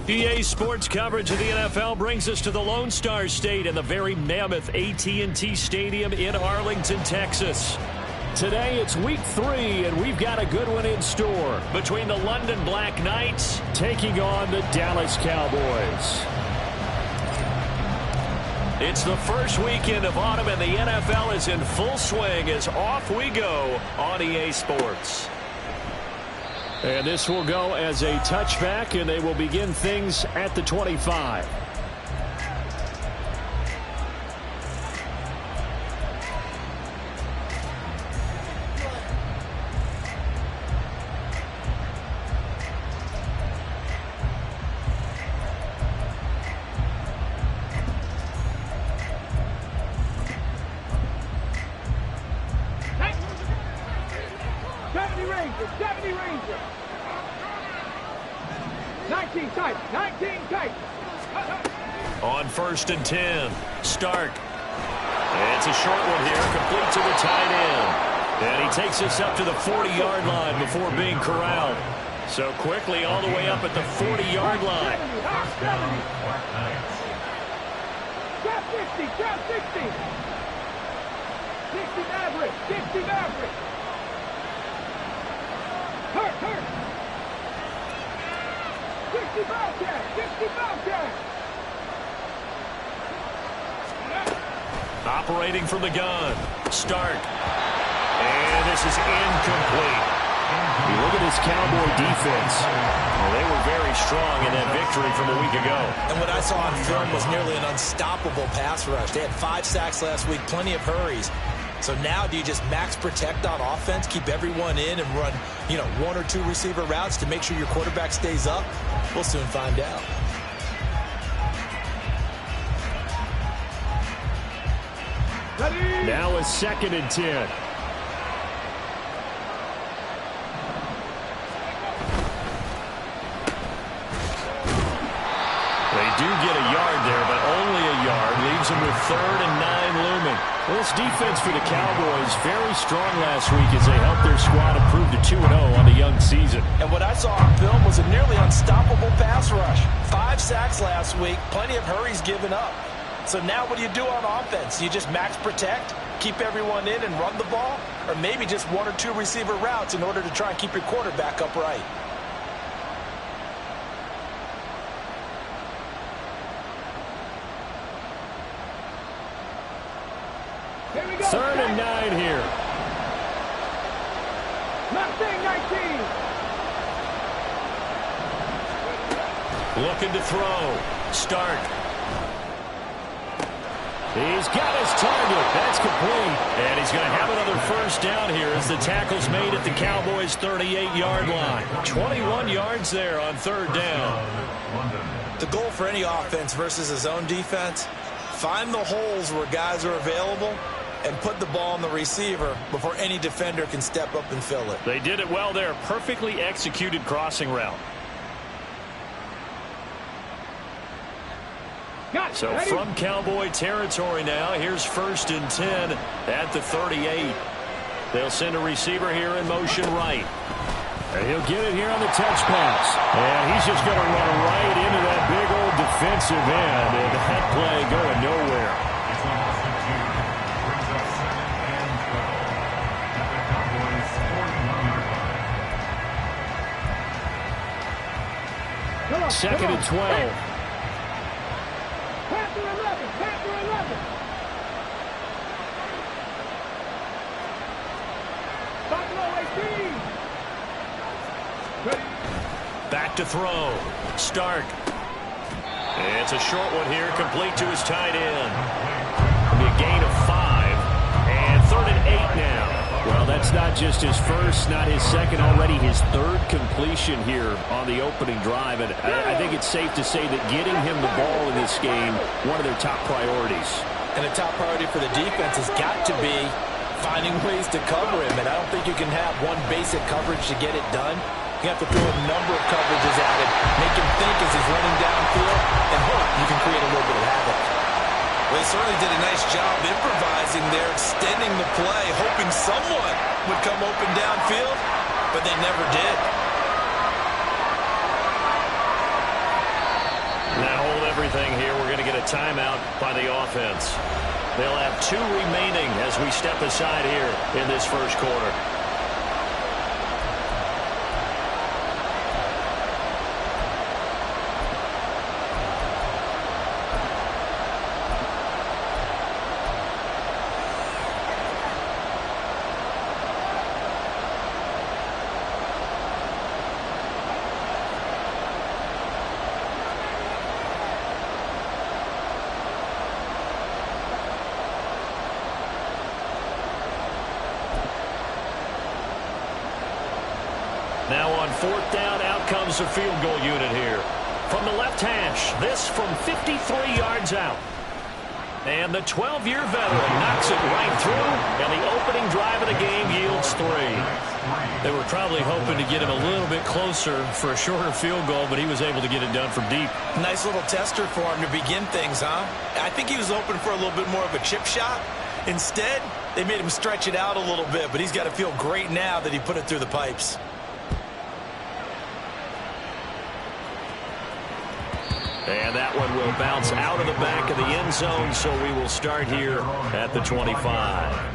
EA Sports coverage of the NFL brings us to the Lone Star State and the very mammoth AT&T Stadium in Arlington, Texas. Today it's week 3, and we've got a good one in store between the London Black Knights taking on the Dallas Cowboys. It's the first weekend of autumn, and the NFL is in full swing as off we go on EA Sports. And this will go as a touchback, and they will begin things at the 25. On 1st and 10, Stark. It's a short one here, complete to the tight end. And he takes us up to the 40-yard line before being corralled. So quickly all the way up at the 40-yard line. Trap 50, trap 60. 60 Maverick, 60 Maverick. Hurt. 60 Bobcat, 60 Bobcat. Operating from the gun, Stark. And this is incomplete. You look at this Cowboy defense. Well, they were very strong in that victory from a week ago. And what I saw on film was nearly an unstoppable pass rush. They had 5 sacks last week, plenty of hurries. So now do you just max protect on offense, keep everyone in, and run, 1 or 2 receiver routes to make sure your quarterback stays up? We'll soon find out. Now a 2nd and 10. They do get a yard there, but only a yard. Leaves them with 3rd and 9 looming. Well, this defense for the Cowboys very strong last week as they helped their squad improve to 2-0 on the young season. And what I saw on film was a nearly unstoppable pass rush. 5 sacks last week, plenty of hurries given up. So now what do you do on offense? You just max protect, keep everyone in and run the ball? Or maybe just 1 or 2 receiver routes in order to try and keep your quarterback upright? Here we go. 3rd and 9 here. Mustang 19. Looking to throw. Stark. He's got his target. That's complete. And he's going to have another 1st down here as the tackle's made at the Cowboys' 38-yard line. 21 yards there on 3rd down. The goal for any offense versus his own defense, find the holes where guys are available and put the ball on the receiver before any defender can step up and fill it. They did it well there. Perfectly executed crossing route. So from Cowboy territory now, here's 1st and 10 at the 38. They'll send a receiver here in motion right. And he'll get it here on the touch pass. And he's just going to run right into that big old defensive end. And that play going nowhere. Second and 12. Panther 11, Panther 11. Buffalo 18. Back to throw. Stark. It's a short one here, complete to his tight end. It'll be a gain of 5. And 3rd and 8 now. Well, that's not just his first, not his second, already his 3rd completion here on the opening drive. And I think it's safe to say that getting him the ball in this game, one of their top priorities. And the top priority for the defense has got to be finding ways to cover him. And I don't think you can have one basic coverage to get it done. You have to throw a number of coverages at him, make him think as he's running downfield, and hope you can create a little bit of havoc. Well, they certainly did a nice job improvising there, extending the play, hoping someone would come open downfield, but they never did. thing here. We're going to get a timeout by the offense. They'll have 2 remaining as we step aside here in this first quarter. Now on 4th down, out comes the field goal unit here. From the left hash, this from 53 yards out. And the 12-year veteran knocks it right through, and the opening drive of the game yields 3. They were probably hoping to get him a little bit closer for a shorter field goal, but he was able to get it done from deep. Nice little tester for him to begin things, huh? I think he was open for a little bit more of a chip shot. Instead, they made him stretch it out a little bit, but he's got to feel great now that he put it through the pipes. And that one will bounce out of the back of the end zone, so we will start here at the 25.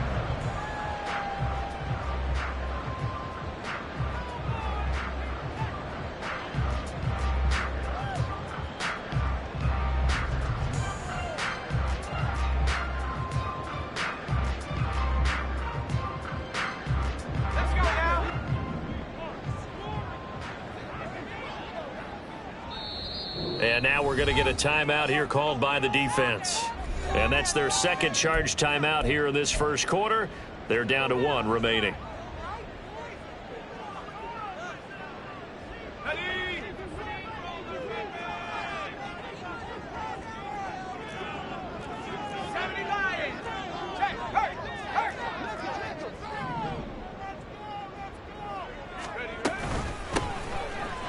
And now we're going to get a timeout here called by the defense. And that's their second charge timeout here in this first quarter. They're down to 1 remaining.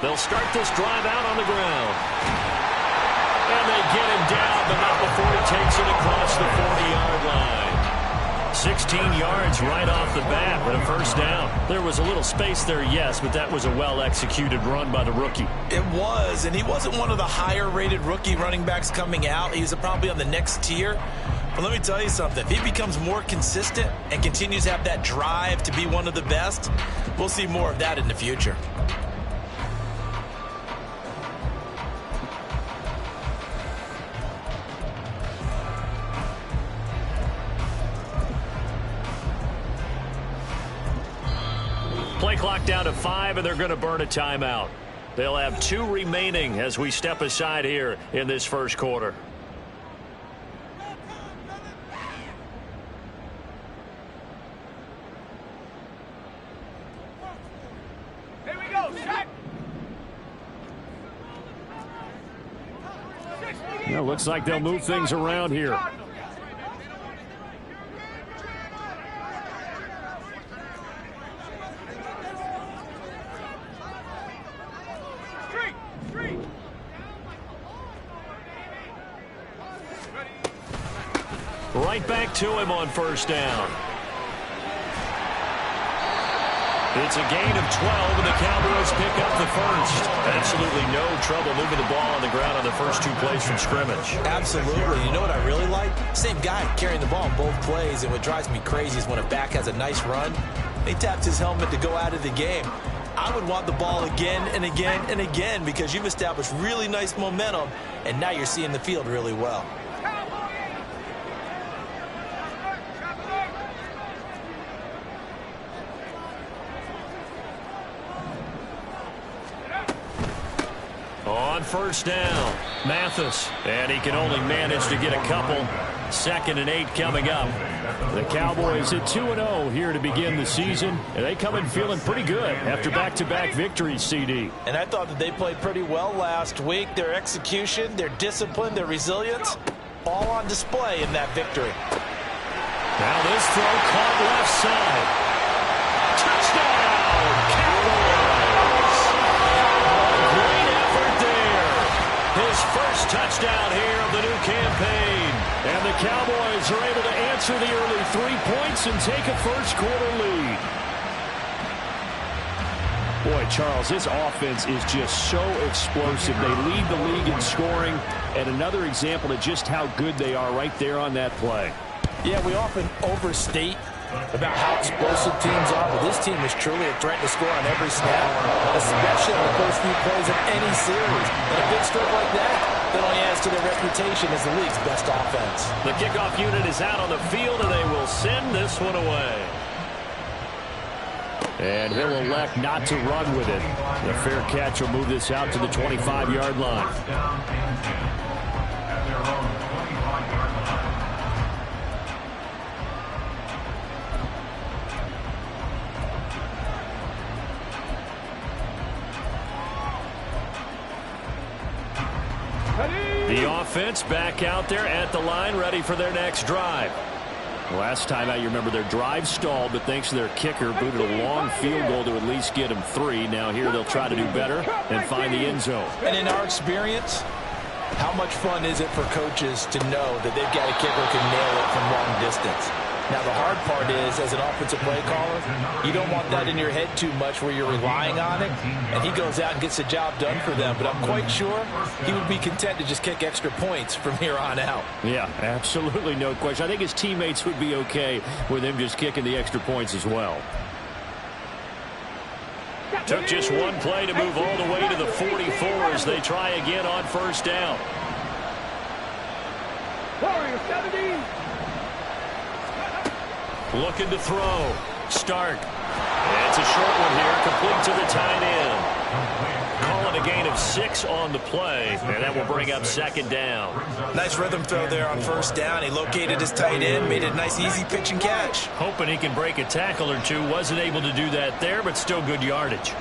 They'll start this drive out on the ground. And they get him down, but not before he takes it across the 40-yard line. 16 yards right off the bat, but a first down. There was a little space there, yes, but that was a well-executed run by the rookie. It was, and he wasn't one of the higher-rated rookie running backs coming out. He was probably on the next tier. But let me tell you something. If he becomes more consistent and continues to have that drive to be one of the best, we'll see more of that in the future. Play clock down to 5, and they're going to burn a timeout. They'll have 2 remaining as we step aside here in this first quarter. Here we go, check. It looks like they'll move things around here. Right back to him on first down. It's a gain of 12, and the Cowboys pick up the first. Absolutely no trouble moving the ball on the ground on the first 2 plays from scrimmage. Absolutely. You know what I really like? Same guy carrying the ball in both plays, and what drives me crazy is when a back has a nice run, he taps his helmet to go out of the game. I would want the ball again and again and again because you've established really nice momentum, and now you're seeing the field really well. On first down, Mathis, and he can only manage to get a couple. 2nd and 8 coming up. The Cowboys at 2-0 here to begin the season, and they come in feeling pretty good after back-to-back victories, CD. And I thought that they played pretty well last week. Their execution, their discipline, their resilience, all on display in that victory. Now this throw caught left side. Touchdown, Cowboys! Great effort there. His first touchdown here of the new campaign. And the Cowboys are able to answer the early 3 points and take a first quarter lead. Boy, Charles, his offense is just so explosive. They lead the league in scoring, and another example of just how good they are right there on that play. Yeah, we often overstate about how explosive teams are, but this team is truly a threat to score on every snap, especially on the first few plays of any series. And a big stroke like that only adds to their reputation as the league's best offense. The kickoff unit is out on the field, and they will send this one away. And he'll elect not to run with it. The fair catch will move this out to the 25-yard line. The offense back out there at the line, ready for their next drive. Last time out, you remember their drive stalled, but thanks to their kicker, booted a long field goal to at least get them 3. Now here they'll try to do better and find the end zone. And in our experience, how much fun is it for coaches to know that they've got a kicker who can nail it from long distance? Now, the hard part is, as an offensive play caller, you don't want that in your head too much where you're relying on it, and he goes out and gets the job done for them. But I'm quite sure he would be content to just kick extra points from here on out. Yeah, absolutely no question. I think his teammates would be okay with him just kicking the extra points as well. Took just one play to move all the way to the 44 as they try again on first down. Looking to throw. Stark. And it's a short one here, complete to the tight end. Calling a gain of 6 on the play, and that will bring up second down. Nice rhythm throw there on first down. He located his tight end, made it a nice easy pitch and catch. Hoping he can break a tackle or two. Wasn't able to do that there, but still good yardage.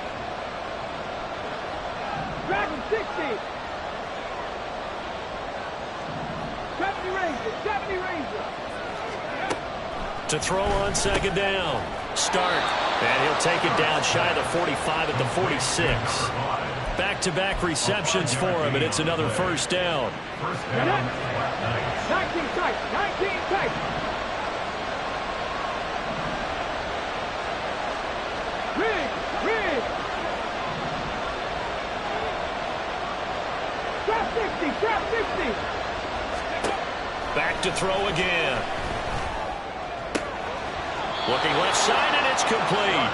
Dragon 60. 70 Ranger. To throw on second down. Stark. And he'll take it down shy of the 45 at the 46. Back-to-back receptions for him, and it's another first down. 19 tight. Rig. Trap 60. Back to throw again. Looking left side, and it's complete.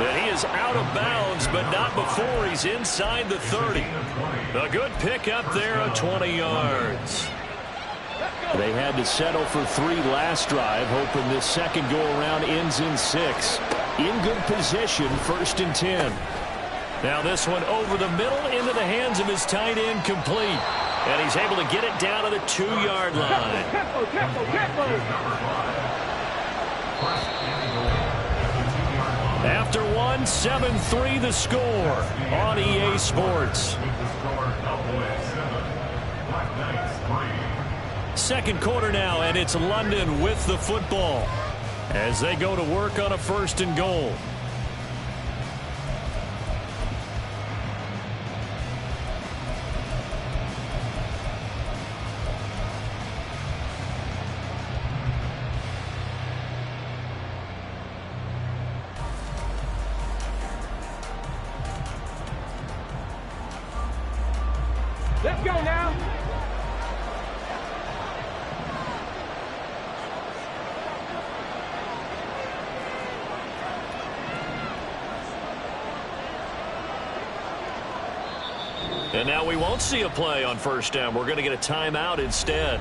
And he is out of bounds, but not before he's inside the 30. A good pickup there of 20 yards. They had to settle for 3 last drive, hoping this second go-around ends in 6. In good position, 1st and 10. Now this one over the middle into the hands of his tight end, complete. And he's able to get it down to the 2-yard line. After one, 7-3 the score on EA Sports. Second quarter now, and it's London with the football as they go to work on a 1st and goal. Let's go now. And now we won't see a play on first down. We're going to get a timeout instead.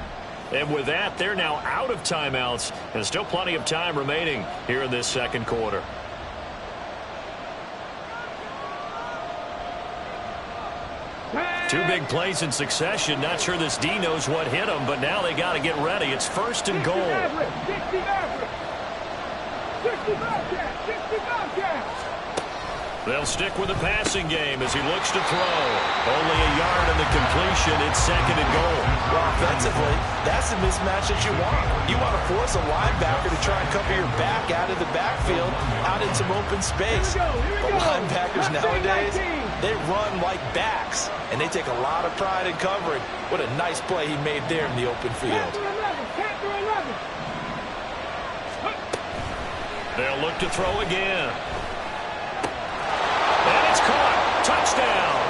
And with that, they're now out of timeouts. And still plenty of time remaining here in this second quarter. Two big plays in succession. Not sure this D knows what hit him, but now they got to get ready. It's 1st and goal. 60 They'll stick with the passing game as he looks to throw. Only a yard in the completion. It's 2nd and goal. Well, offensively, that's the mismatch that you want. You want to force a linebacker to try and cover your back out of the backfield, out in some open space. But linebackers nowadays, they run like backs, and they take a lot of pride in covering. What a nice play he made there in the open field. They'll look to throw again. And touchdown.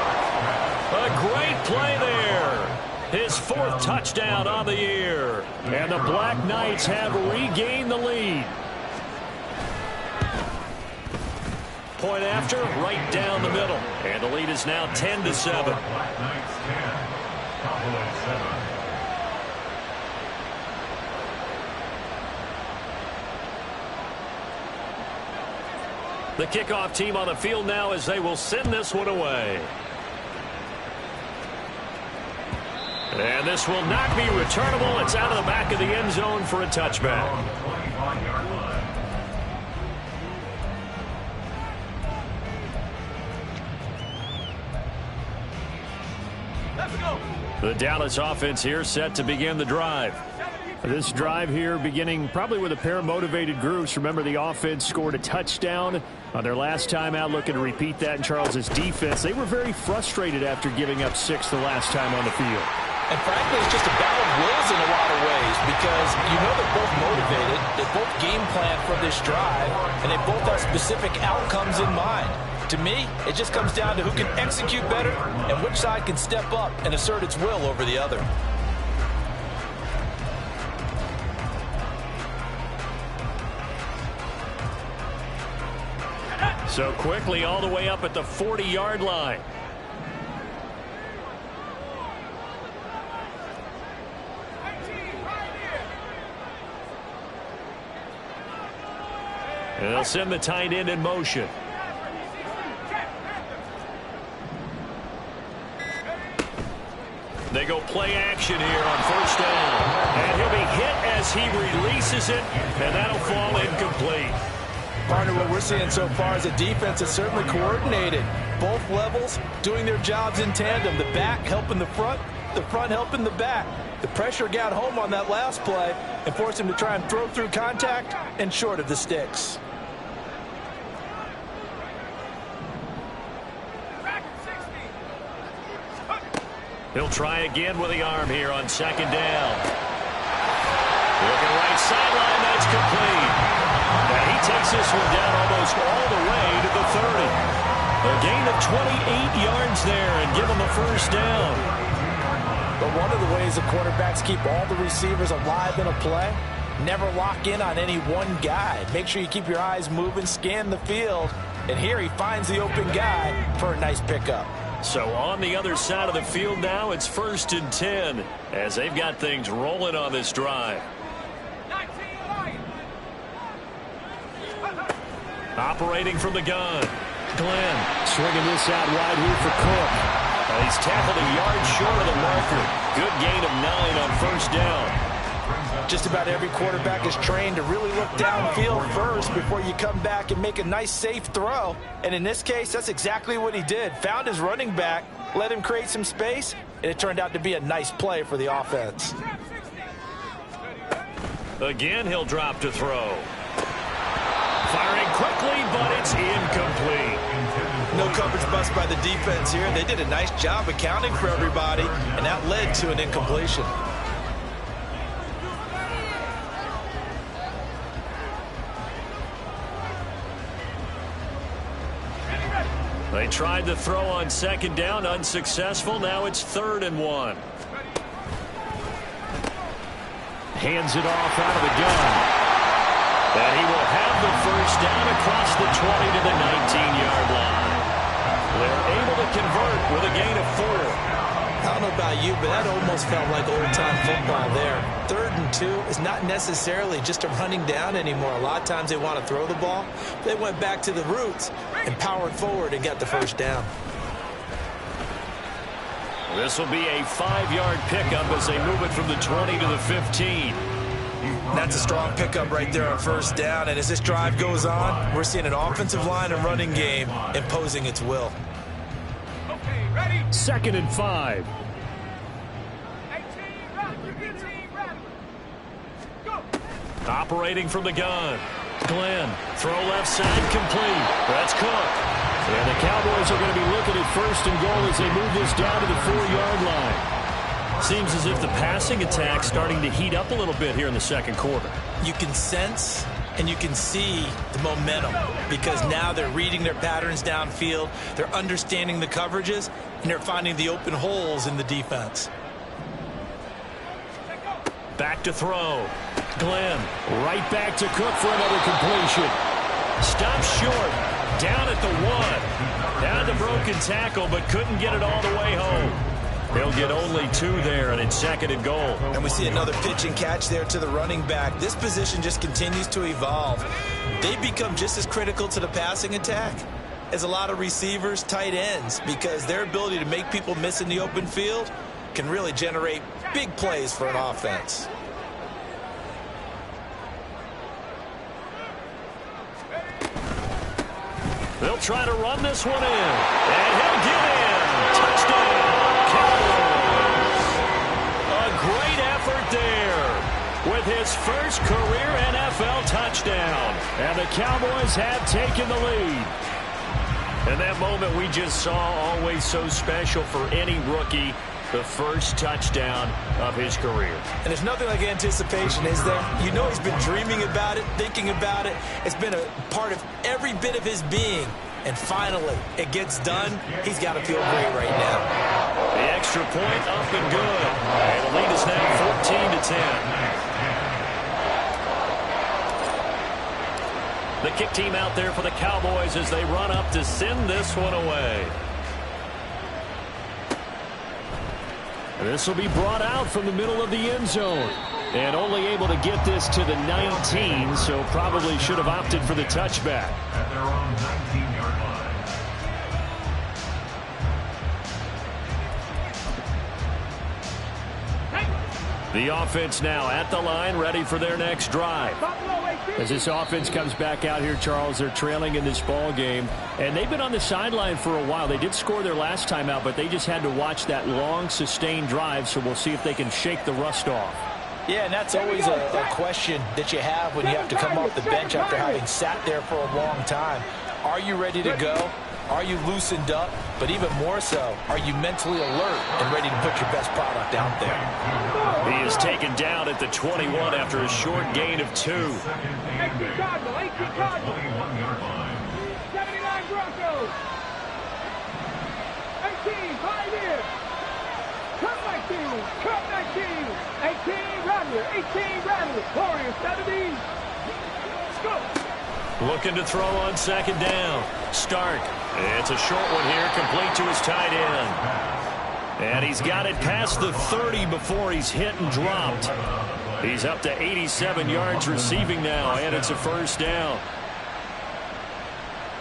A great play there. His 4th touchdown on the year. And the Black Knights have regained the lead. Point after, right down the middle. And the lead is now 10-7. Black Knights 10, Cowboys 7. The kickoff team on the field now as they will send this one away. And this will not be returnable. It's out of the back of the end zone for a touchback. On the 25-yard line. Let's go. The Dallas offense here set to begin the drive. This drive here beginning probably with a pair of motivated groups. Remember, the offense scored a touchdown on their last time out. Looking to repeat that in Charles's defense. They were very frustrated after giving up 6 the last time on the field. And frankly, it's just a battle of wills in a lot of ways because you know they're both motivated. They both game plan for this drive, and they both have specific outcomes in mind. To me, it just comes down to who can execute better and which side can step up and assert its will over the other. So quickly all the way up at the 40-yard line. And they'll send the tight end in motion. They go play action here on 1st down. And he'll be hit as he releases it, and that'll fall incomplete. Partner, what we're seeing so far is a defense that's certainly coordinated. Both levels doing their jobs in tandem. The back helping the front helping the back. The pressure got home on that last play and forced him to try and throw through contact and short of the sticks. He'll try again with the arm here on 2nd down. Looking right sideline, that's complete. And he takes this one down almost all the way to the 30. A gain of 28 yards there and give him a 1st down. But one of the ways the quarterbacks keep all the receivers alive in a play, never lock in on any one guy. Make sure you keep your eyes moving, scan the field. And here he finds the open guy for a nice pickup. So on the other side of the field now, it's 1st and 10 as they've got things rolling on this drive. Operating from the gun. Glenn swinging this out wide here for Cook. He's tackled a yard short of the marker. Good gain of 9 on 1st down. Just about every quarterback is trained to really look downfield first before you come back and make a nice, safe throw. And in this case, that's exactly what he did. Found his running back, let him create some space, and it turned out to be a nice play for the offense. Again, he'll drop to throw. Firing quickly, but it's incomplete. No coverage bust by the defense here. They did a nice job accounting for everybody, and that led to an incompletion. They tried to throw on 2nd down, unsuccessful. Now it's 3rd and 1. Hands it off out of the gun. And he will have the 1st down across the 20 to the 19-yard line. They're able to convert with a gain of 4. I don't know about you, but that almost felt like old-time football there. 3rd and 2 is not necessarily just a running down anymore. A lot of times they want to throw the ball. They went back to the roots and powered forward and got the 1st down. This will be a 5-yard pickup as they move it from the 20 to the 15. That's a strong pickup right there on 1st down. And as this drive goes on, we're seeing an offensive line and running game imposing its will. Okay, ready? 2nd and 5. 18, go. Operating from the gun. Glenn, throw left side complete. That's Cook. And the Cowboys are going to be looking at 1st and goal as they move this down to the 4-yard line. Seems as if the passing attack's starting to heat up a little bit here in the 2nd quarter. You can sense And you can see the momentum because now they're reading their patterns downfield, they're understanding the coverages, and they're finding the open holes in the defense. Back to throw. Glenn right back to Cook for another completion. Stopped short. Down at the 1. Had the broken tackle, but couldn't get it all the way home. He'll get only 2 there, and it's 2nd and goal. And we see another pitch and catch there to the running back. This position just continues to evolve. They become just as critical to the passing attack as a lot of receivers, tight ends, because their ability to make people miss in the open field can really generate big plays for an offense. They'll try to run this one in, and he'll get in. Touchdown, Cowboys. A great effort there with his first career NFL touchdown. And the Cowboys have taken the lead. And that moment we just saw, always so special for any rookie. The first touchdown of his career. And there's nothing like anticipation, is there? You know he's been dreaming about it, thinking about it. It's been a part of every bit of his being. And finally, it gets done. He's got to feel great right now. The extra point up and good. And the lead is now 14-10. The kick team out there for the Cowboys as they run up to send this one away. This will be brought out from the middle of the end zone. And only able to get this to the 19, so probably should have opted for the touchback. At their own 19-yard line. The offense now at the line, ready for their next drive. As this offense comes back out here, Charles, they're trailing in this ball game, and they've been on the sideline for a while. They did score their last time out, but they just had to watch that long, sustained drive, so we'll see if they can shake the rust off. Yeah, and that's always a question that you have when you have to come off the bench after having sat there for a long time. Are you ready to go? Are you loosened up? But even more so, are you mentally alert and ready to put your best product out there? He is taken down at the 21 after a short gain of 2. 18 Cardinal, 18 Cardinal. 21-yard line. 79 Broncos. 18, 5 here. Cut 19, cut 19. 18 Rattler, 18 Rattler. Warriors, 70. Let's go. Looking to throw on 2nd down. Stark. It's a short one here, complete to his tight end. And he's got it past the 30 before he's hit and dropped. He's up to 87 yards receiving now, and it's a 1st down.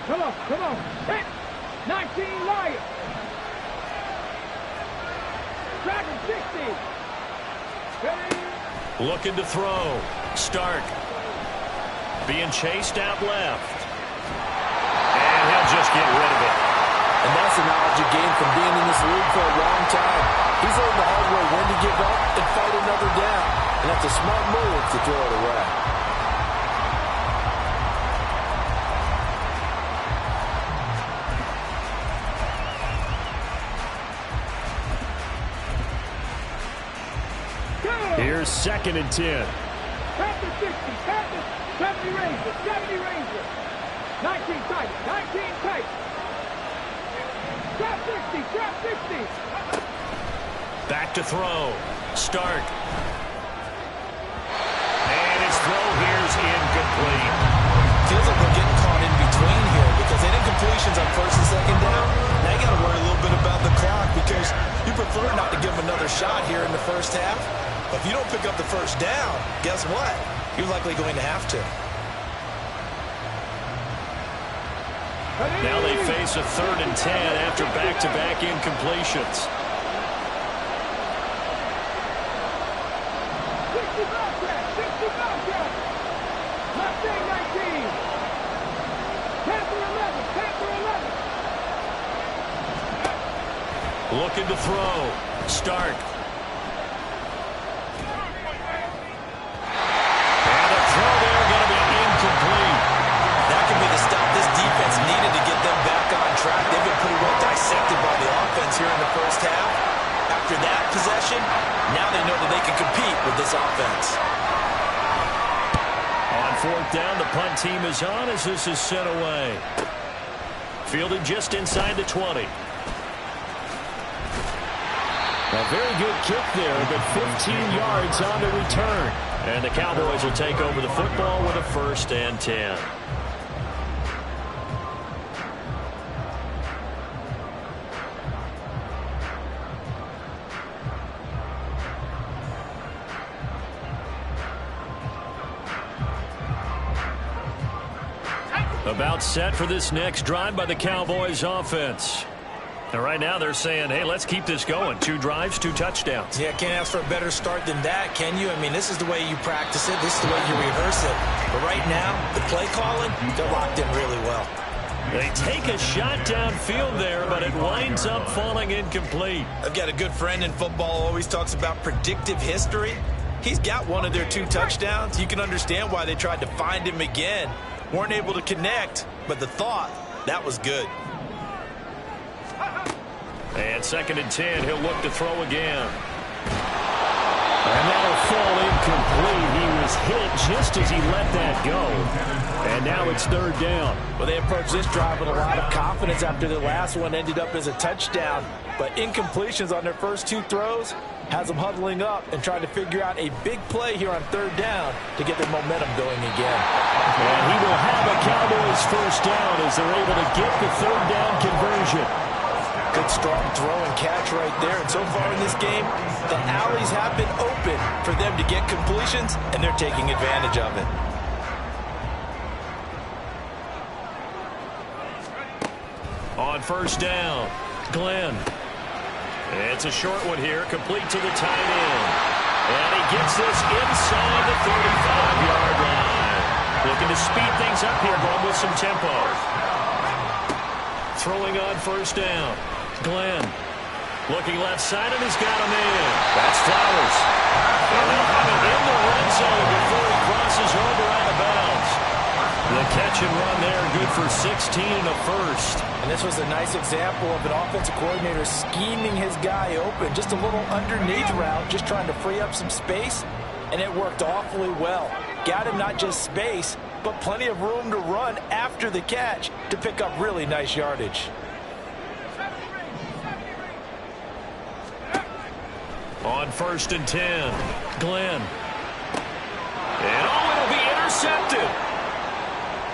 Come on, come on. Hit. 19 Lions. Dragon 60. Ready. Looking to throw. Stark. Being chased out left. And he'll just get rid of it. And that's the knowledge you gain from being in this league for a long time. He's learned the hard way when to give up and fight another down. And that's a smart move to throw it away. Here's 2nd and 10. Panther 60, Panther 70 Ranger, 70 Ranger. 19 tight, 19 tight. Trap 60, trap 60. Back to throw. Stark. And his throw here's incomplete. Feels like they're getting caught in between here because they did completions on 1st and 2nd down. Now you got to worry a little bit about the clock because you prefer not to give them another shot here in the 1st half. But if you don't pick up the 1st down, guess what? You're likely going to have to. Now they face a 3rd and 10 after back-to-back incompletions. 60 Bobcat, 60 Bobcat. Mustang 19. Panther 11, Panther 11. Looking to throw. Stark. And the throw there going to be incomplete. That could be the stop this defense needed to get them back on track. They've been pretty well dissected by the offense here in the 1st half. After that possession, now they know that they can compete with this offense. On fourth down. The punt team is on as this is sent away. Fielded just inside the 20. A very good kick there, but 15 yards on the return. And the Cowboys will take over the football with a 1st and 10. About set for this next drive by the Cowboys offense. And right now they're saying, hey, let's keep this going. 2 drives, 2 touchdowns. Yeah, can't ask for a better start than that, can you? I mean, this is the way you practice it. This is the way you rehearse it. But right now, the play calling, they're locked in really well. They take a shot downfield there, but it winds up falling incomplete. I've got a good friend in football, always talks about predictive history. He's got one of their 2 touchdowns. You can understand why they tried to find him again. Weren't able to connect, but the thought, that was good. And 2nd and 10, he'll look to throw again. And that'll fall incomplete. He was hit just as he let that go. And now it's 3rd down. Well, they approached this drive with a lot of confidence after the last one ended up as a touchdown. But incompletions on their first 2 throws has them huddling up and trying to figure out a big play here on 3rd down to get their momentum going again. And he will have a Cowboys 1st down as they're able to get the 3rd down conversion. Good strong throw and catch right there. And so far in this game, the alleys have been open for them to get completions, and they're taking advantage of it. On 1st down, Glenn. It's a short one here, complete to the tight end. And he gets this inside the 35-yard line. Looking to speed things up here, going with some tempo. Throwing on 1st down. Glenn looking left side, and he's got him in. That's Flowers. And they'll have it in the red zone before he crosses over out of bounds. The catch and run there, good for 16 and a 1st. And this was a nice example of an offensive coordinator scheming his guy open. Just a little underneath route, just trying to free up some space, and it worked awfully well. Got him not just space, but plenty of room to run after the catch to pick up really nice yardage. On 1st and 10, Glenn. And it'll be intercepted.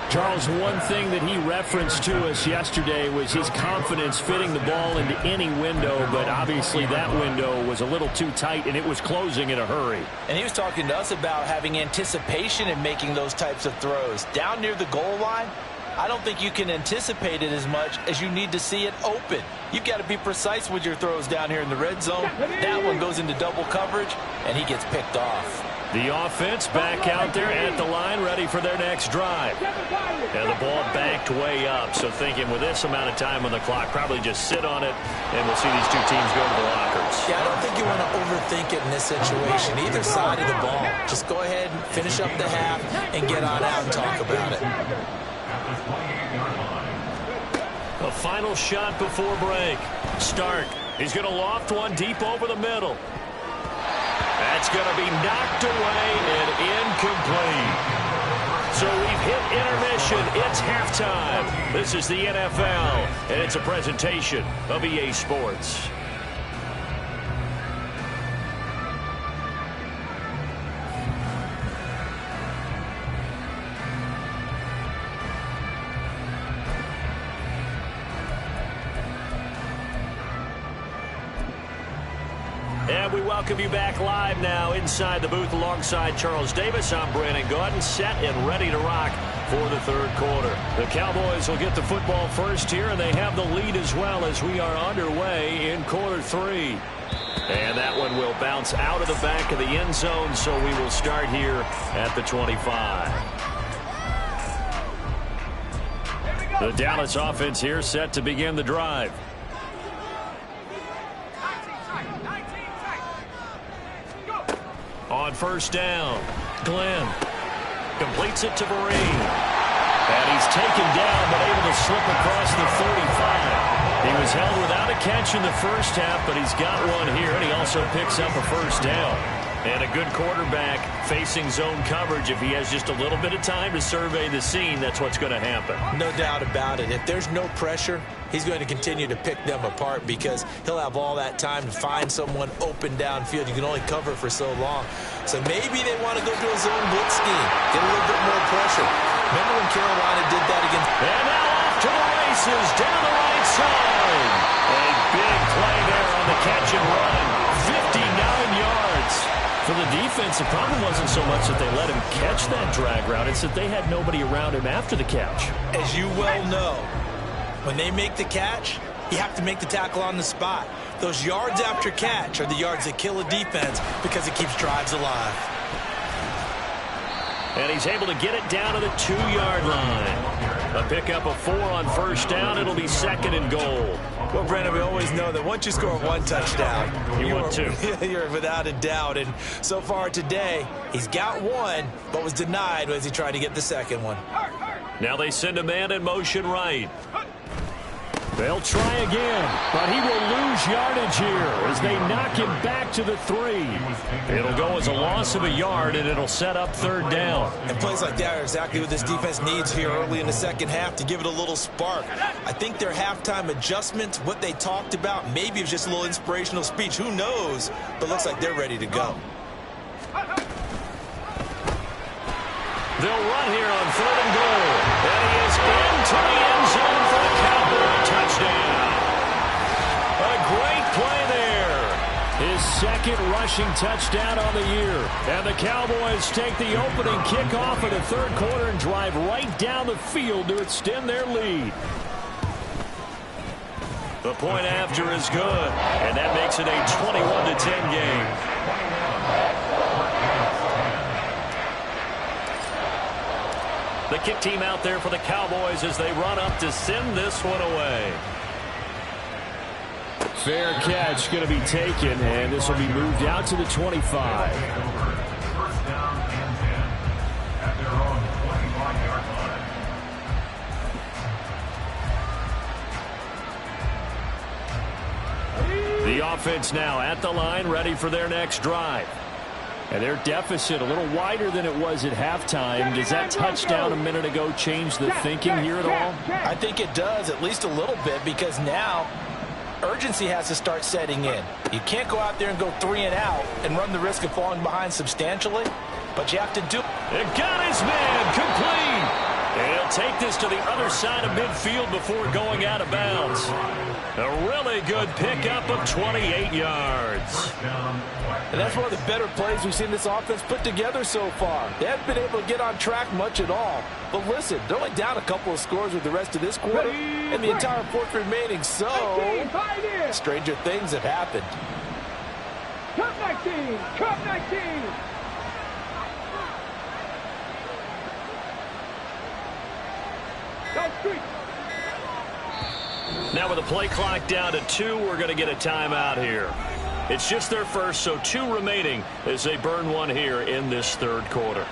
Charles, one thing that he referenced to us yesterday was his confidence fitting the ball into any window, but obviously that window was a little too tight, and it was closing in a hurry. And he was talking to us about having anticipation in making those types of throws. Down near the goal line, I don't think you can anticipate it as much as you need to see it open. You've got to be precise with your throws down here in the red zone. That one goes into double coverage, and he gets picked off. The offense back out there at the line, ready for their next drive. And the ball backed way up, so thinking with this amount of time on the clock, probably just sit on it, and we'll see these 2 teams go to the lockers. Yeah, I don't think you want to overthink it in this situation. Either side of the ball, just go ahead and finish up the half and get on out and talk about it. A final shot before break. Stark, he's going to loft one deep over the middle. That's going to be knocked away and incomplete. So we've hit intermission. It's halftime. This is the NFL, and it's a presentation of EA Sports. And we welcome you back live now inside the booth alongside Charles Davis. I'm Brandon Gaudin, set and ready to rock for the 3rd quarter. The Cowboys will get the football first here, and they have the lead as well as we are underway in quarter 3. And that one will bounce out of the back of the end zone, so we will start here at the 25. The Dallas offense here set to begin the drive. On 1st down, Glenn completes it to Vereen. And he's taken down, but able to slip across the 35. He was held without a catch in the first half, but he's got one here, and he also picks up a 1st down. And a good quarterback facing zone coverage. If he has just a little bit of time to survey the scene, that's what's going to happen. No doubt about it. If there's no pressure, he's going to continue to pick them apart because he'll have all that time to find someone open downfield. You can only cover for so long. So maybe they want to go to a zone blitz scheme, get a little bit more pressure. Remember when Carolina did that against... And now off to the races, down the right side. A big play there on the catch and run. 59 yards. For the defense, the problem wasn't so much that they let him catch that drag route. It's that they had nobody around him after the catch. As you well know, when they make the catch, you have to make the tackle on the spot. Those yards after catch are the yards that kill a defense because it keeps drives alive. And he's able to get it down to the 2-yard line. A pickup of 4 on first down. It'll be 2nd and goal. Well, Brandon, we always know that once you score 1 touchdown, you want 2. You're without a doubt. And so far today, he's got 1, but was denied as he tried to get the 2nd one. Now they send a man in motion right. They'll try again, but he will lose yardage here as they knock him back to the 3. It'll go as a loss of a yard, and it'll set up 3rd down. And plays like that are exactly what this defense needs here early in the second half to give it a little spark. I think their halftime adjustment, what they talked about, maybe it was just a little inspirational speech. Who knows? But looks like they're ready to go. They'll run here on 3rd and goal. And he is into the end zone for the Cowboy touchdown. A great play there. His 2nd rushing touchdown on the year. And the Cowboys take the opening kickoff of the 3rd quarter and drive right down the field to extend their lead. The point after is good. And that makes it a 21-10 game. The kick team out there for the Cowboys as they run up to send this one away. Fair catch going to be taken, and this will be moved out to the 25. First down and 10 at their own 25-yard line. The offense now at the line, ready for their next drive. And their deficit a little wider than it was at halftime. Does that touchdown a minute ago change the thinking here at all? I think it does, at least a little bit, because now urgency has to start setting in. You can't go out there and go 3 and out and run the risk of falling behind substantially, but you have to do it. And got his man complete. And he'll take this to the other side of midfield before going out of bounds. A really good pickup of 28 yards. And that's one of the better plays we've seen this offense put together so far. They haven't been able to get on track much at all. But listen, they're only down a couple of scores with the rest of this quarter and the entire 4th remaining. So, stranger things have happened. Cup 19! Cup 19! Go street! Now with the play clock down to 2, we're going to get a timeout here. It's just their first, so 2 remaining as they burn one here in this 3rd quarter.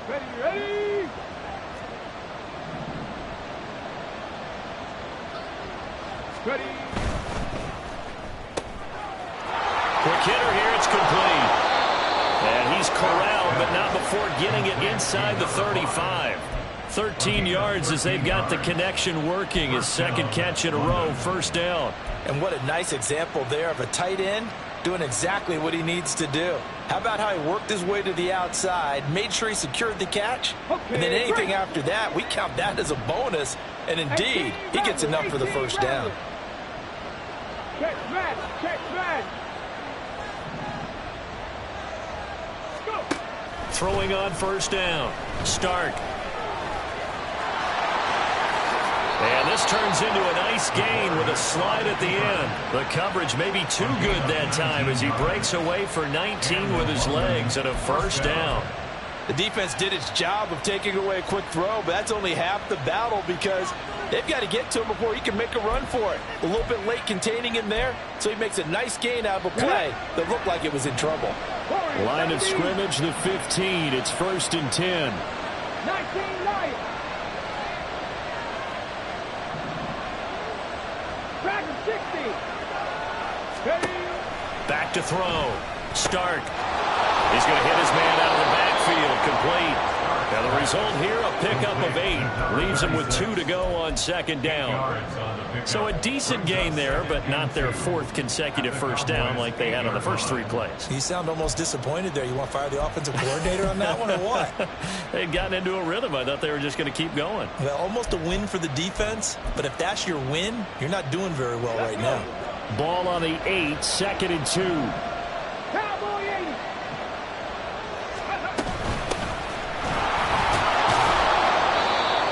Ready! Ready! Quick hitter here, it's complete. And he's corralled, but not before getting it inside the 35. 13 yards as they've got the connection working. His 2nd catch in a row, 1st down. And what a nice example there of a tight end doing exactly what he needs to do. How about how he worked his way to the outside, made sure he secured the catch, and then anything after that, we count that as a bonus. And indeed, he gets enough for the 1st down. Check match! Check match! Throwing on 1st down. Stark. And this turns into a nice gain with a slide at the end. The coverage may be too good that time as he breaks away for 19 with his legs and a 1st down. The defense did its job of taking away a quick throw, but that's only half the battle because they've got to get to him before he can make a run for it. A little bit late containing him there, so he makes a nice gain out of a play that looked like it was in trouble. Line of scrimmage, the 15. It's 1st and 10. 19 Lions. Back to 60. Back to throw. Stark. He's going to hit his man out of the backfield. Complete. Now the result here, a pickup of 8. Leaves him with 2 to go on 2nd down. So a decent gain there, but not their 4th consecutive first down like they had on the first 3 plays. You sound almost disappointed there. You want to fire the offensive coordinator on that one or what? They'd gotten into a rhythm. I thought they were just going to keep going. Well, almost a win for the defense, but if that's your win, you're not doing very well right now. Ball on the 8, 2nd and 2. Cowboy 80.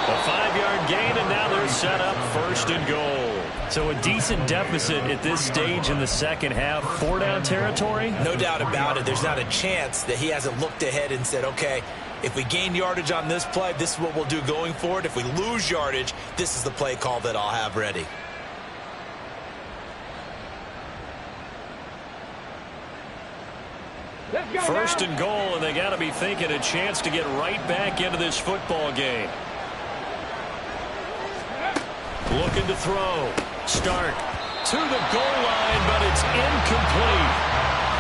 A 5-yard gain, and now they're set up 1st and goal. So a decent deficit at this stage in the second half. 4-down territory? No doubt about it. There's not a chance that he hasn't looked ahead and said, okay, if we gain yardage on this play, this is what we'll do going forward. If we lose yardage, this is the play call that I'll have ready. First and goal, and they got to be thinking a chance to get right back into this football game. Looking to throw. Stark to the goal line, but it's incomplete.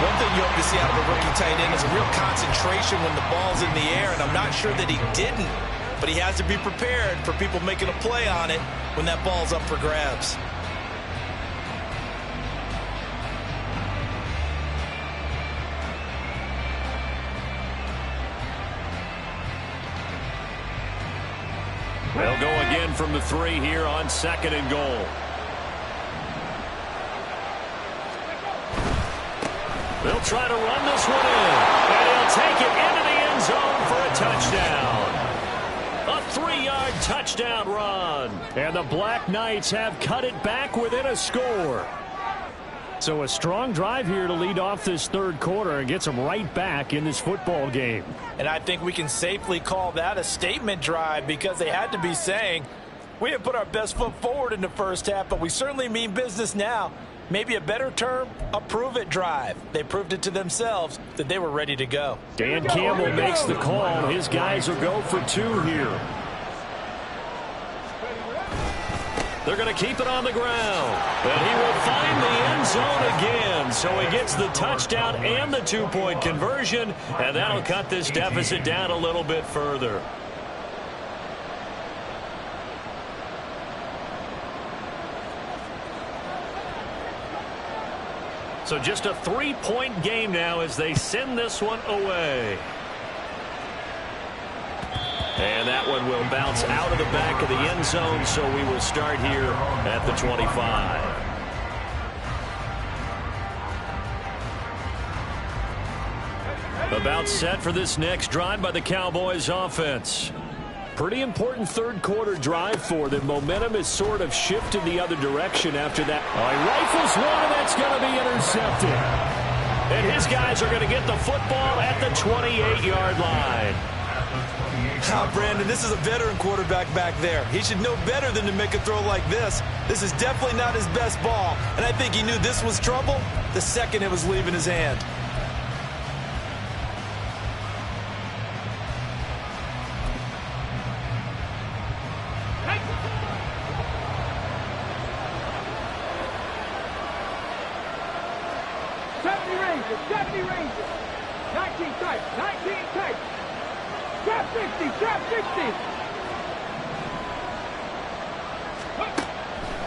One thing you hope to see out of a rookie tight end is a real concentration when the ball's in the air, and I'm not sure that he didn't, but he has to be prepared for people making a play on it when that ball's up for grabs. They'll go again from the 3 here on 2nd and goal. They'll try to run this one in, and he'll take it into the end zone for a touchdown. A 3-yard touchdown run, and the Black Knights have cut it back within a score. So a strong drive here to lead off this 3rd quarter and gets them right back in this football game. And I think we can safely call that a statement drive because they had to be saying, we didn't put our best foot forward in the first half, but we certainly mean business now. Maybe a better term, a prove-it drive. They proved it to themselves that they were ready to go. Dan Campbell makes the call. His guys will go for 2 here. They're going to keep it on the ground. And he will find the end zone again. So he gets the touchdown and the 2-point conversion. And that'll cut this deficit down a little bit further. So just a 3-point game now as they send this one away. And that one will bounce out of the back of the end zone, so we will start here at the 25. About set for this next drive by the Cowboys offense. Pretty important 3rd quarter drive for them. Momentum is sort of shifted the other direction after that. He rifles one, and that's going to be intercepted. And his guys are going to get the football at the 28-yard line. Brandon, this is a veteran quarterback back there. He should know better than to make a throw like this. This is definitely not his best ball, and I think he knew this was trouble the second it was leaving his hand.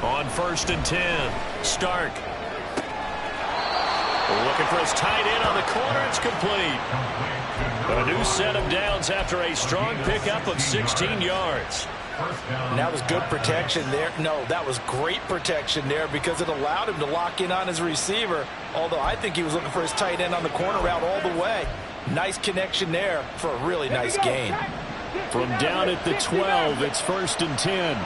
On 1st and 10, Stark. Looking for his tight end on the corner. It's complete. A new set of downs after a strong pickup of 16 yards. And that was good protection there. No, that was great protection there because it allowed him to lock in on his receiver. Although I think he was looking for his tight end on the corner route all the way. Nice connection there for a really nice gain. From down at the 12, it's 1st and 10.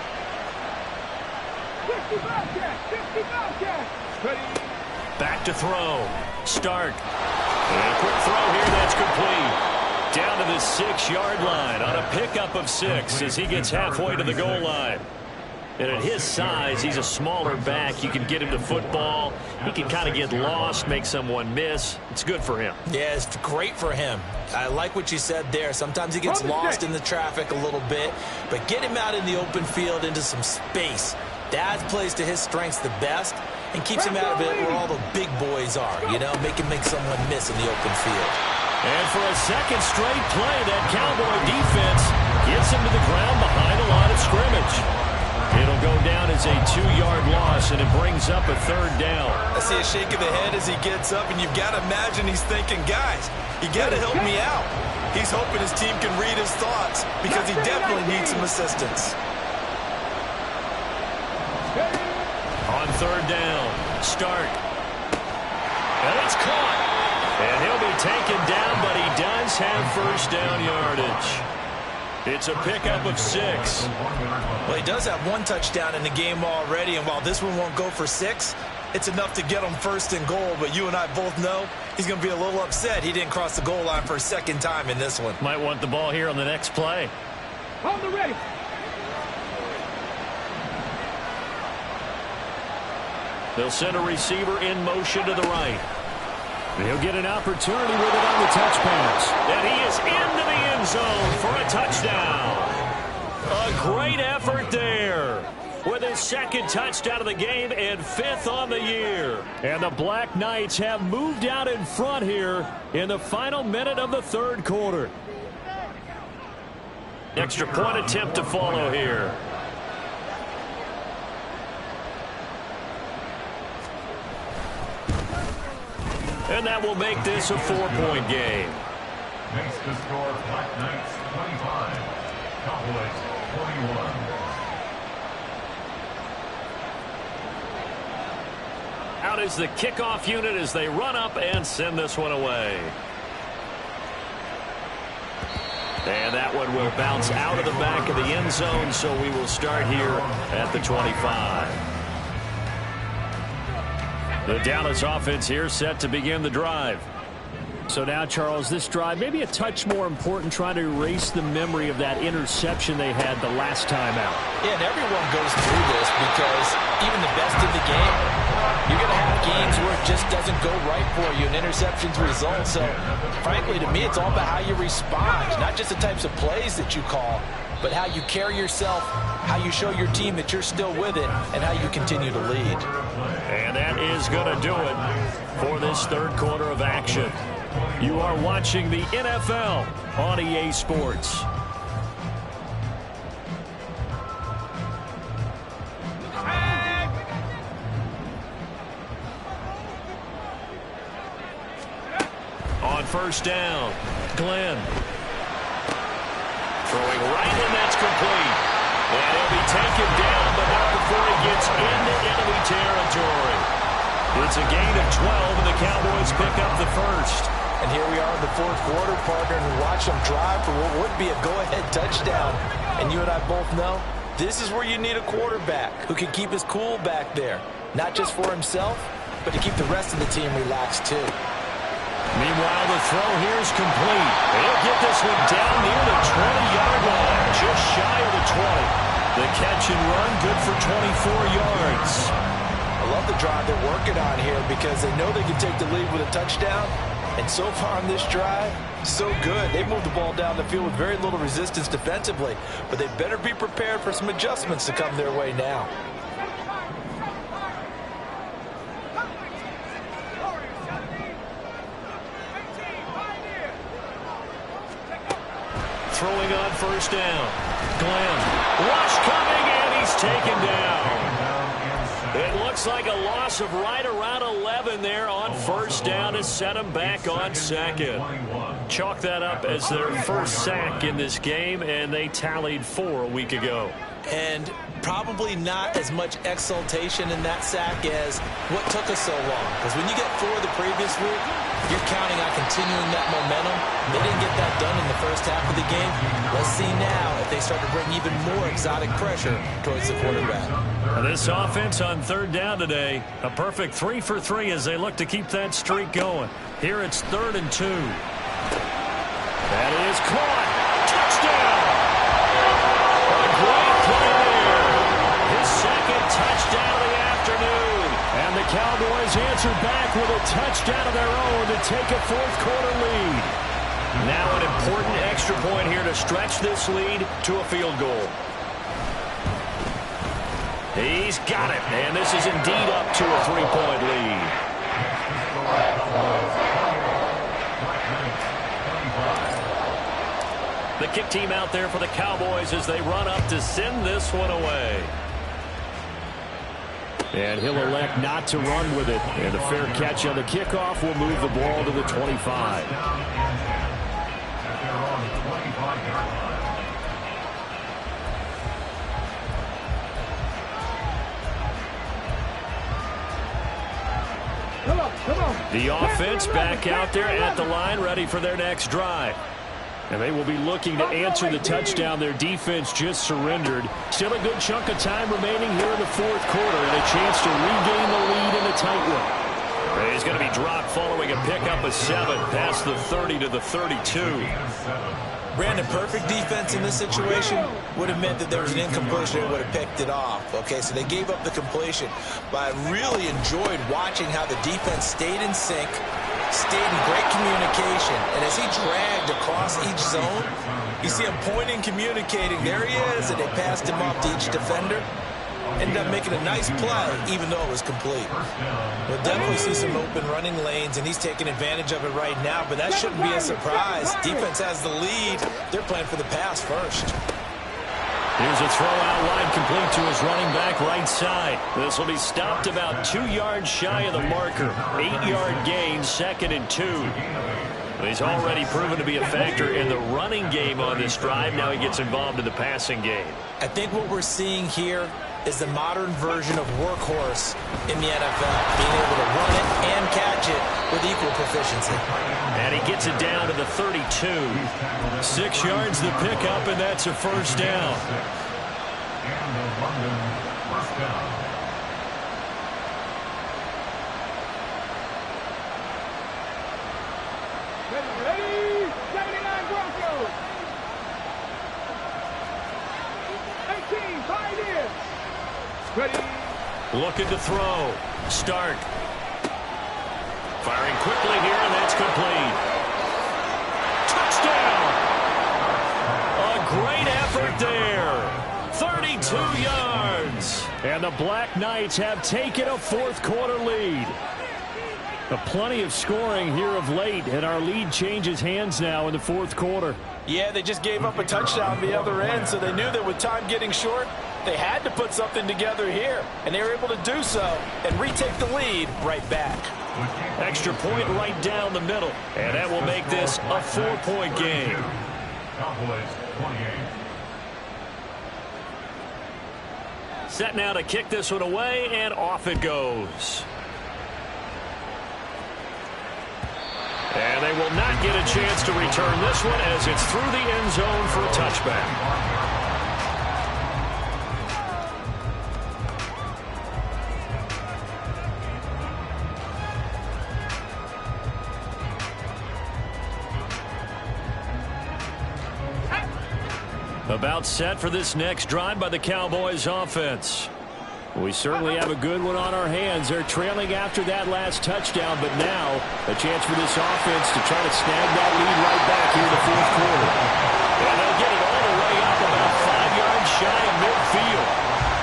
Back to throw. Stark. And a quick throw here that's complete. Down to the 6-yard line on a pickup of 6 as he gets halfway to the goal line. And at his size, he's a smaller back. You can get him to football. He can kind of get lost, make someone miss. It's good for him. Yeah, it's great for him. I like what you said there. Sometimes he gets lost in the traffic a little bit, but get him out in the open field into some space. That plays to his strengths the best and keeps him out of it where all the big boys are, you know, make someone miss in the open field. And for a second straight play, that Cowboy defense gets him to the ground behind the line of scrimmage. It'll go down as a 2-yard loss, and it brings up a 3rd down. I see a shake of the head as he gets up, and you've got to imagine he's thinking, guys, you got to help me out. He's hoping his team can read his thoughts because he definitely needs some assistance. On 3rd down, Stark. And it's caught. And he'll be taken down, but he does have 1st down yardage. It's a pickup of 6. Well, he does have 1 touchdown in the game already, and while this one won't go for 6, it's enough to get him 1st and goal. But you and I both know he's going to be a little upset he didn't cross the goal line for a 2nd time in this one. Might want the ball here on the next play. On the ready. They'll send a receiver in motion to the right. He'll get an opportunity with it on the touch pass. And he is into the end zone for a touchdown. A great effort there with his 2nd touchdown of the game and 5th on the year. And the Black Knights have moved out in front here in the final minute of the 3rd quarter. Extra point attempt to follow here. And that will make this a 4-point game. Makes the score Black Knights 25, Cowboys 41. Out is the kickoff unit as they run up and send this one away. And that one will bounce out of the back of the end zone, so we will start here at the 25. The Dallas offense here set to begin the drive. So now, Charles, this drive maybe a touch more important, trying to erase the memory of that interception they had the last time out. Yeah, and everyone goes through this because even the best in the game, you're going to have games where it just doesn't go right for you and interceptions result. So, frankly, to me, it's all about how you respond, not just the types of plays that you call, but how you carry yourself, how you show your team that you're still with it, and how you continue to lead. And that is going to do it for this 3rd quarter of action. You are watching the NFL on EA Sports. On 1st down, Glenn. Throwing right, and that's complete. And he'll be taken down, but not before he gets into enemy territory. It's a gain of 12, and the Cowboys pick up the 1st. And here we are in the 4th quarter, partner, and watch them drive for what would be a go-ahead touchdown. And you and I both know this is where you need a quarterback who can keep his cool back there, not just for himself, but to keep the rest of the team relaxed too. Meanwhile, the throw here is complete. He'll get this one down near the 20-yard line, just shy of the 20. The catch and run, good for 24 yards. I love the drive they're working on here because they know they can take the lead with a touchdown. And so far on this drive, so good. They've moved the ball down the field with very little resistance defensively, but they better be prepared for some adjustments to come their way now. Throwing on 1st down. Glenn. Rush coming, and he's taken down. It looks like a loss of right around 11 there on 1st down to set him back on 2nd. Chalk that up as their 1st sack in this game, and they tallied 4 a week ago. And probably not as much exultation in that sack as what took us so long. Because when you get 4 the previous week, you're counting on continuing that momentum. They didn't get that done in the 1st half of the game. Let's see now if they start to bring even more exotic pressure towards the quarterback. This offense on 3rd down today, a perfect 3 for 3 as they look to keep that streak going. Here it's 3rd and 2. That is caught. Touchdown. A great play there. His second touchdown of the afternoon. And the Cowboys answer back with a touchdown of their own to take a fourth-quarter lead. Now an important extra point here to stretch this lead to a field goal. He's got it, and this is indeed up to a 3-point lead. The kick team out there for the Cowboys as they run up to send this one away. And he'll elect not to run with it. And a fair catch on the kickoff will move the ball to the 25. The offense back out there at the line, ready for their next drive. And they will be looking to answer the touchdown their defense just surrendered. Still a good chunk of time remaining here in the fourth quarter and a chance to regain the lead in a tight one. He's going to be dropped following a pickup of 7 past the 30 to the 32. Brandon, perfect defense in this situation would have meant that there was an incompletion and would have picked it off. Okay, so they gave up the completion. But I really enjoyed watching how the defense stayed in sync, stayed in great communication. And as he dragged across each zone, you see him pointing, communicating. There he is, and they passed him off to each defender. Ended up making a nice play, even though it was complete. We'll definitely see some open running lanes, and he's taking advantage of it right now, but that shouldn't be a surprise. Defense has the lead. They're playing for the pass first. Here's a throw out wide complete to his running back right side. This will be stopped about 2 yards shy of the marker. 8-yard gain, 2nd and 2. He's already proven to be a factor in the running game on this drive. Now he gets involved in the passing game. I think what we're seeing here is the modern version of workhorse in the NFL, being able to run it and catch it with equal proficiency. And he gets it down to the 32. 6 yards the pickup, and that's a first down. And the London first down. Ready, 79 Broncos. 18, 5 in. Ready. Looking to throw. Stark. Firing quickly here, and that's complete. Touchdown! A great effort there. 32 yards. And the Black Knights have taken a fourth-quarter lead. Plenty of scoring here of late, and our lead changes hands now in the fourth quarter. Yeah, they just gave up a touchdown the other end, so they knew that with time getting short, they had to put something together here, and they were able to do so and retake the lead right back. Extra point right down the middle, and that will make this a 4-point game. Cowboys 28. Set now to kick this one away, and off it goes. And they will not get a chance to return this one as it's through the end zone for a touchback. About set for this next drive by the Cowboys offense. We certainly have a good one on our hands. They're trailing after that last touchdown, but now a chance for this offense to try to snag that lead right back here in the fourth quarter. And they'll get it all the way up about 5 yards shy of midfield.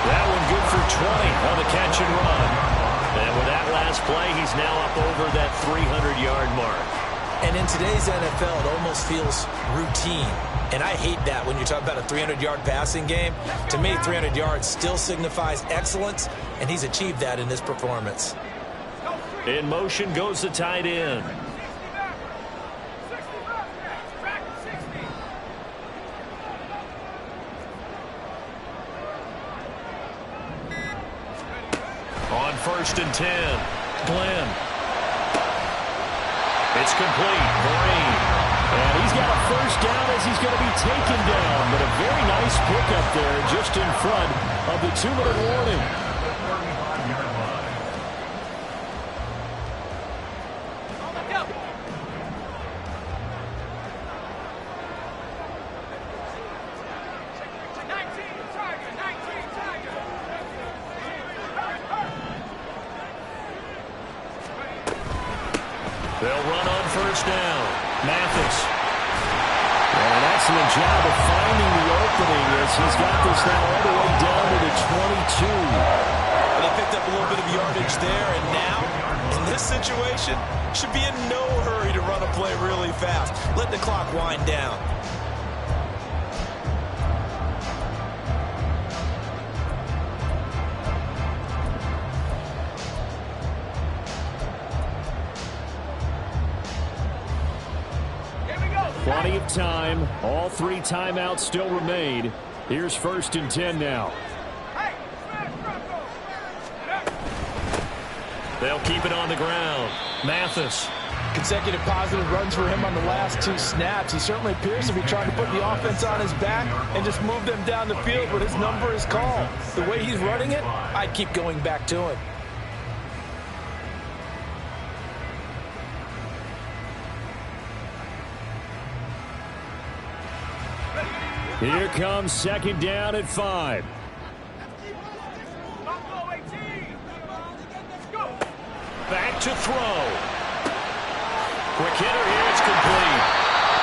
That one good for 20 on the catch and run. And with that last play, he's now up over that 300-yard mark. And in today's NFL, it almost feels routine. And I hate that when you talk about a 300-yard passing game. To me, 300 yards still signifies excellence, and he's achieved that in this performance. In motion goes the tight end. On 1st and 10, Glenn. It's complete. Vereen. And he's got a first down as he's going to be taken down. But a very nice pickup there just in front of the 2-minute warning. They'll run on first down. Mathis. And an excellent job of finding the opening as he's got this now all the way down to the 22. Well, they picked up a little bit of yardage there, and now, in this situation, should be in no hurry to run a play really fast. Let the clock wind down. Plenty of time. All 3 timeouts still remain. Here's 1st and 10 now. They'll keep it on the ground. Mathis. Consecutive positive runs for him on the last 2 snaps. He certainly appears to be trying to put the offense on his back and just move them down the field, but his number is called. The way he's running it, I'd keep going back to him. Here comes 2nd down at 5. Back to throw. Quick hitter here. It's complete.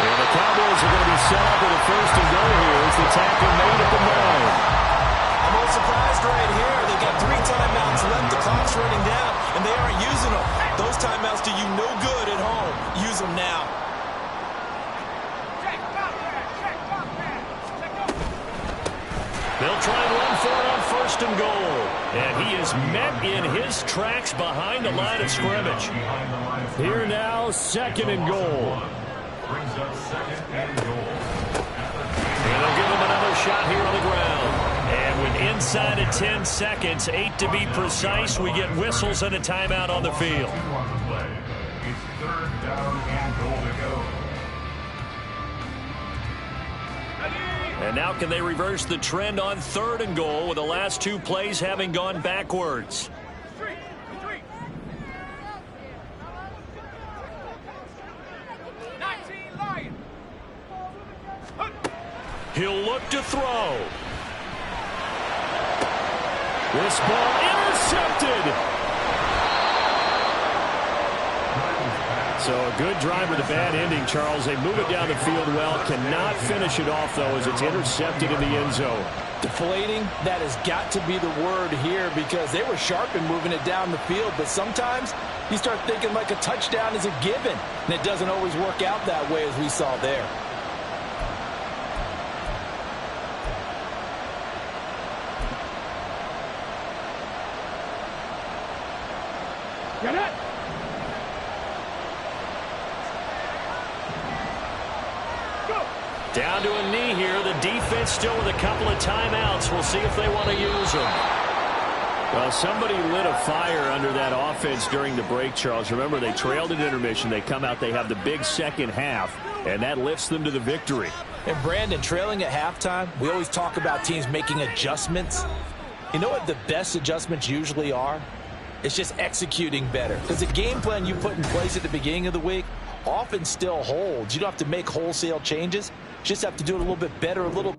And the Cowboys are going to be set up with a 1st and goal here as the tackle made at the 9. I'm a little surprised right here. They've got 3 timeouts left. The clock's running down, and they aren't using them. Those timeouts do you no good at home. Use them now. They'll try and run for it on 1st and goal. And he is met in his tracks behind the line of scrimmage. Here now, 2nd and goal. Brings up 2nd and goal. And they'll give him another shot here on the ground. And with inside of 10 seconds, 8 to be precise, we get whistles and a timeout on the field. It's 3rd down and goal to go. And now can they reverse the trend on 3rd and goal with the last 2 plays having gone backwards? He'll look to throw. This ball intercepted. So a good drive with a bad ending, Charles. They move it down the field well. Cannot finish it off, though, as it's intercepted in the end zone. Deflating, that has got to be the word here because they were sharp in moving it down the field. But sometimes you start thinking like a touchdown is a given. And it doesn't always work out that way as we saw there. Get it! Down to a knee here. The defense still with a couple of timeouts. We'll see if they want to use them. Well, somebody lit a fire under that offense during the break, Charles. Remember, they trailed at intermission. They come out, they have the big second half, and that lifts them to the victory. And Brandon, trailing at halftime, we always talk about teams making adjustments. You know what the best adjustments usually are? It's just executing better. Because the game plan you put in place at the beginning of the week often still holds. You don't have to make wholesale changes. Just have to do it a little bit better, a little